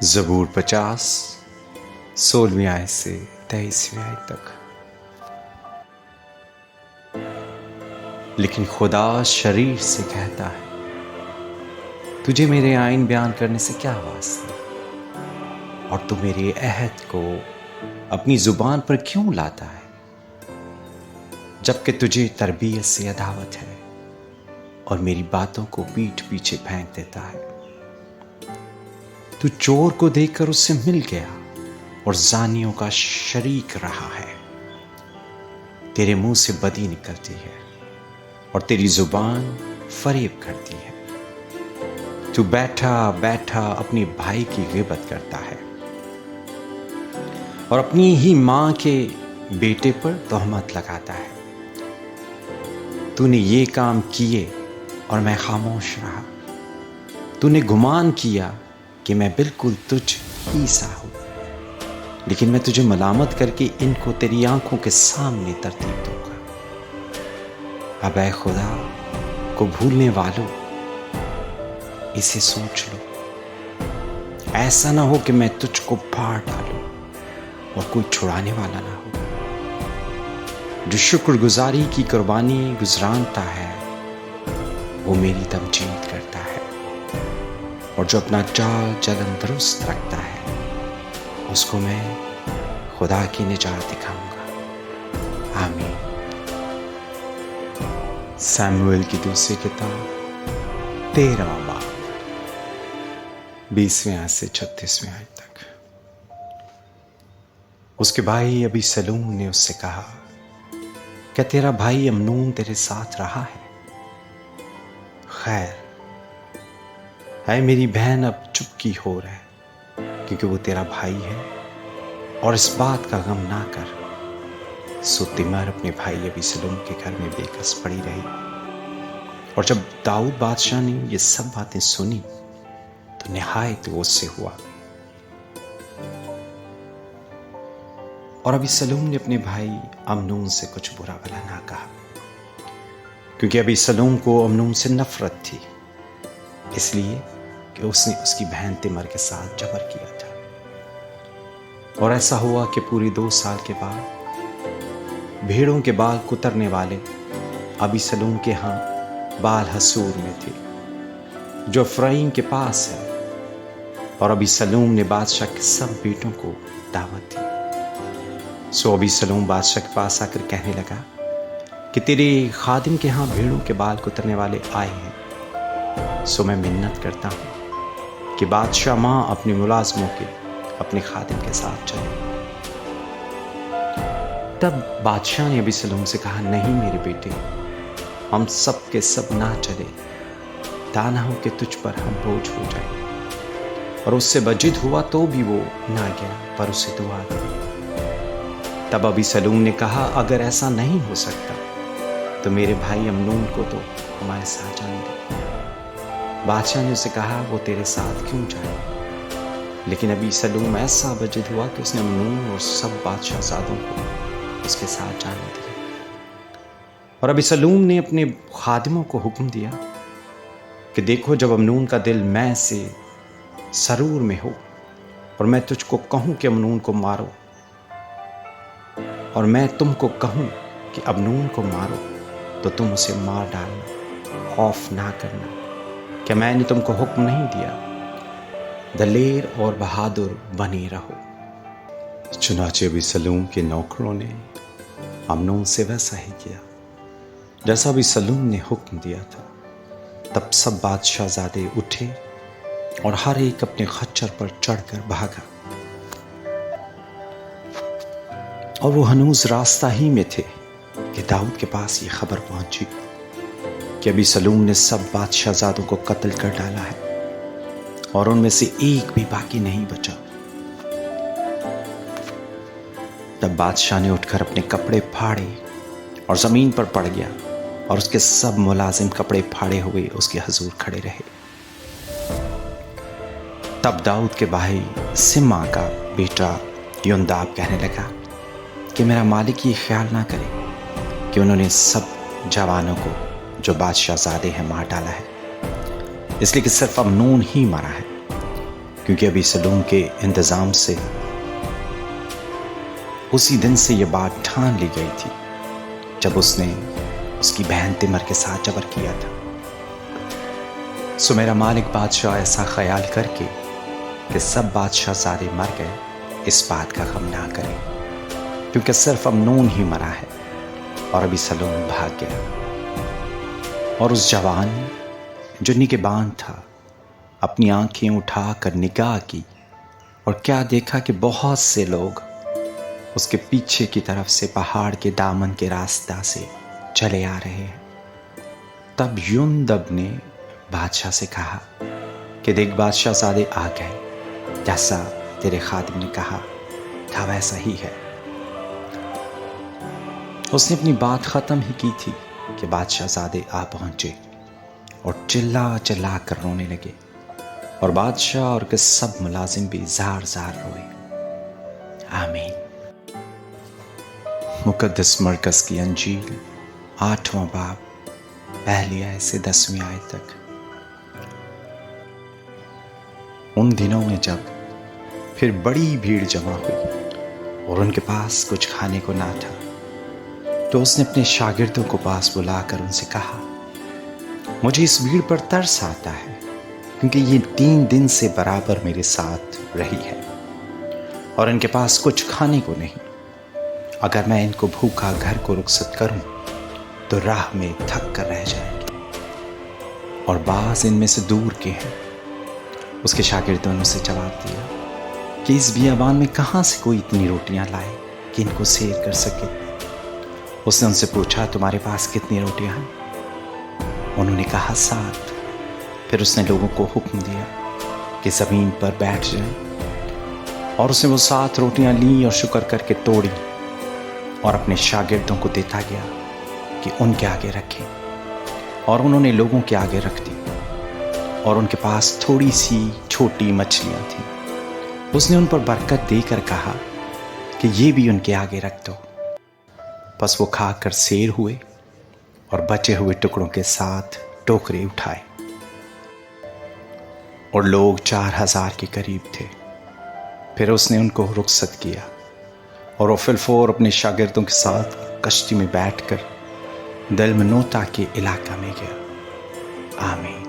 زبور 50 16ویں آیت سے 23ویں آیت تک۔ لیکن خدا شریر سے کہتا ہے، تجھے میرے آئین بیان کرنے سے کیا واسطہ، اور تو میرے عہد کو اپنی زبان پر کیوں لاتا ہے، جبکہ تجھے تربیت سے عداوت ہے اور میری باتوں کو پیٹھ پیچھے پھینک دیتا ہے۔ تو چور کو دیکھ کر اس سے مل گیا اور زانیوں کا شریک رہا ہے۔ تیرے منہ سے بدی نکلتی ہے اور تیری زبان فریب کرتی ہے۔ تو بیٹھا بیٹھا اپنے بھائی کی غیبت کرتا ہے اور اپنی ہی ماں کے بیٹے پر تہمت لگاتا ہے۔ تو نے یہ کام کیے اور میں خاموش رہا۔ تو نے گمان کیا کہ میں بالکل تجھ ہی سا ہوں، لیکن میں تجھے ملامت کر کے ان کو تیری آنکھوں کے سامنے ترتیب دوں گا۔ اب اے خدا کو بھولنے والوں، اسے سوچ لو، ایسا نہ ہو کہ میں تجھ کو پھاڑ ڈالوں اور کوئی چھڑانے والا نہ ہو۔ جو شکر گزاری کی قربانی گزرانتا ہے وہ میری تمجید کرتا ہے، اور جو اپنا چال چلن درست رکھتا ہے اس کو میں خدا کی نجات دکھاؤں گا۔ آمین۔ سیموئیل کی دوسری کتاب 13واں باب 20ویں آیت سے 36ویں آیت تک۔ اس کے بھائی ابی سلوم نے اس سے کہا، کیا تیرا بھائی امنون تیرے ساتھ رہا ہے؟ خیر، اے میری بہن اب چپ کی ہو رہے، کیونکہ وہ تیرا بھائی ہے، اور اس بات کا غم نہ کر۔ سو تمر اپنے بھائی ابی سلوم کے گھر میں بے کس پڑی رہی۔ اور جب داؤد بادشاہ نے یہ سب باتیں سنی تو نہایت غصے ہوا، اور ابی سلوم نے اپنے بھائی امنون سے کچھ برا بھلا نہ کہا، کیونکہ ابی سلوم کو امنون سے نفرت تھی، اس لیے کہ اس نے اس کی بہن تمر کے ساتھ جبر کیا تھا۔ اور ایسا ہوا کہ پوری 2 سال کے بعد بھیڑوں کے بال کترنے والے ابی سلوم کے ہاں بال حسور میں تھے، جو افرائیم کے پاس ہے، اور ابی سلوم نے بادشاہ کے سب بیٹوں کو دعوت دی۔ سو ابی سلوم بادشاہ کے پاس آ کر کہنے لگا کہ تیرے خادم کے ہاں بھیڑوں کے بال کترنے والے آئے ہیں، سو میں منت کرتا ہوں کہ بادشاہ ماں اپنے ملازموں کے اپنے خادم کے ساتھ چلے۔ تب بادشاہ نے ابی سلوم سے کہا، نہیں میرے بیٹے، ہم سب کے سب نہ چلے، تا نہ ہو کہ تجھ پر ہم بوجھ ہو جائیں۔ اور اس سے بجد ہوا تو بھی وہ نہ گیا، پر اسے دعا دی۔ تب ابی سلوم نے کہا، اگر ایسا نہیں ہو سکتا تو میرے بھائی امنون کو تو ہمارے ساتھ جانے دے۔ بادشاہ نے اسے کہا، وہ تیرے ساتھ کیوں جائے؟ لیکن ابی سلوم ایسا بجد ہوا کہ اس نے امنون اور سب بادشاہ زادوں کو اس کے ساتھ جانے دیا۔ اور ابی سلوم نے اپنے خادموں کو حکم دیا کہ دیکھو، جب امنون کا دل میں سے سرور میں ہو اور میں تجھ کو کہوں کہ امنون کو مارو، اور میں تم کو کہوں کہ امنون کو مارو، تو تم اسے مار ڈالنا، خوف نہ کرنا، کہ میں نے تم کو حکم نہیں دیا، دلیر اور بہادر بنے رہو۔ چنانچہ ابی سلوم کے نوکروں نے امنون سے ویسا ہی کیا جیسا ابی سلوم نے حکم دیا تھا۔ تب سب بادشاہ زادے اٹھے اور ہر ایک اپنے خچر پر چڑھ کر بھاگا، اور وہ ہنوز راستہ ہی میں تھے کہ داؤد کے پاس یہ خبر پہنچی کہ ابی سلوم نے سب بادشاہ زادوں کو قتل کر ڈالا ہے، اور ان میں سے ایک بھی باقی نہیں بچا۔ تب بادشاہ نے اٹھ کر اپنے کپڑے پھاڑے اور زمین پر پڑ گیا، اور اس کے سب ملازم کپڑے پھاڑے ہوئے اس کے حضور کھڑے رہے۔ تب داؤد کے بھائی سما کا بیٹا یونداب کہنے لگا کہ میرا مالک یہ خیال نہ کرے کہ انہوں نے سب جوانوں کو جو بادشاہ زادے ہیں مار ڈالا ہے، اس لیے کہ صرف امنون ہی مرا ہے، کیونکہ ابی سلوم کے انتظام سے اسی دن سے یہ بات ٹھان لی گئی تھی جب اس نے اس کی بہن تمر کے ساتھ جبر کیا تھا۔ سو میرا مالک بادشاہ ایسا خیال کر کے کہ سب بادشاہ زادے مر گئے اس بات کا غم نہ کرے، کیونکہ صرف امنون ہی مرا ہے اور ابی سلوم بھاگ گیا۔ اور اس جوان جو نگہبان تھا اپنی آنکھیں اٹھا کر نگاہ کی اور کیا دیکھا کہ بہت سے لوگ اس کے پیچھے کی طرف سے پہاڑ کے دامن کے راستہ سے چلے آ رہے ہیں۔ تب یوندب نے بادشاہ سے کہا کہ دیکھ بادشاہ زادے آ گئے، جیسا تیرے خادم نے کہا تھا ویسا ہی ہے۔ اس نے اپنی بات ختم ہی کی تھی کہ بادشاہ زادے آ پہنچے اور چلا چلا کر رونے لگے، اور بادشاہ اور کے سب ملازم بھی زار زار روئے۔ آمین۔ مقدس مرکز کی انجیل 8واں باب 1 آیت سے 10 آیت تک۔ ان دنوں میں جب پھر بڑی بھیڑ جمع ہوئی اور ان کے پاس کچھ کھانے کو نہ تھا، تو اس نے اپنے شاگردوں کو پاس بلا کر ان سے کہا، مجھے اس بھیڑ پر ترس آتا ہے، کیونکہ یہ 3 دن سے برابر میرے ساتھ رہی ہے اور ان کے پاس کچھ کھانے کو نہیں۔ اگر میں ان کو بھوکا گھر کو رخصت کروں تو راہ میں تھک کر رہ جائیں گے، اور بعض ان میں سے دور کے ہیں۔ اس کے شاگردوں نے اسے جواب دیا کہ اس بیابان میں کہاں سے کوئی اتنی روٹیاں لائے کہ ان کو سیر کر سکے۔ اس نے ان سے پوچھا، تمہارے پاس کتنی روٹیاں ہیں؟ انہوں نے کہا 7۔ پھر اس نے لوگوں کو حکم دیا کہ زمین پر بیٹھ جائیں، اور اس نے وہ 7 روٹیاں لیں اور شکر کر کے توڑی اور اپنے شاگردوں کو دیتا گیا کہ ان کے آگے رکھیں، اور انہوں نے لوگوں کے آگے رکھ دی، اور ان کے پاس تھوڑی سی چھوٹی مچھلیاں تھیں۔ اس نے ان پر برکت دے کر کہا کہ یہ بھی ان کے آگے رکھ دو۔ پس وہ کھا کر سیر ہوئے اور بچے ہوئے ٹکڑوں کے ساتھ ٹوکرے اٹھائے، اور لوگ 4000 کے قریب تھے۔ پھر اس نے ان کو رخصت کیا اور وہ فلفور اپنے شاگردوں کے ساتھ کشتی میں بیٹھ کر دلمنوتا کے علاقہ میں گیا۔ آمین۔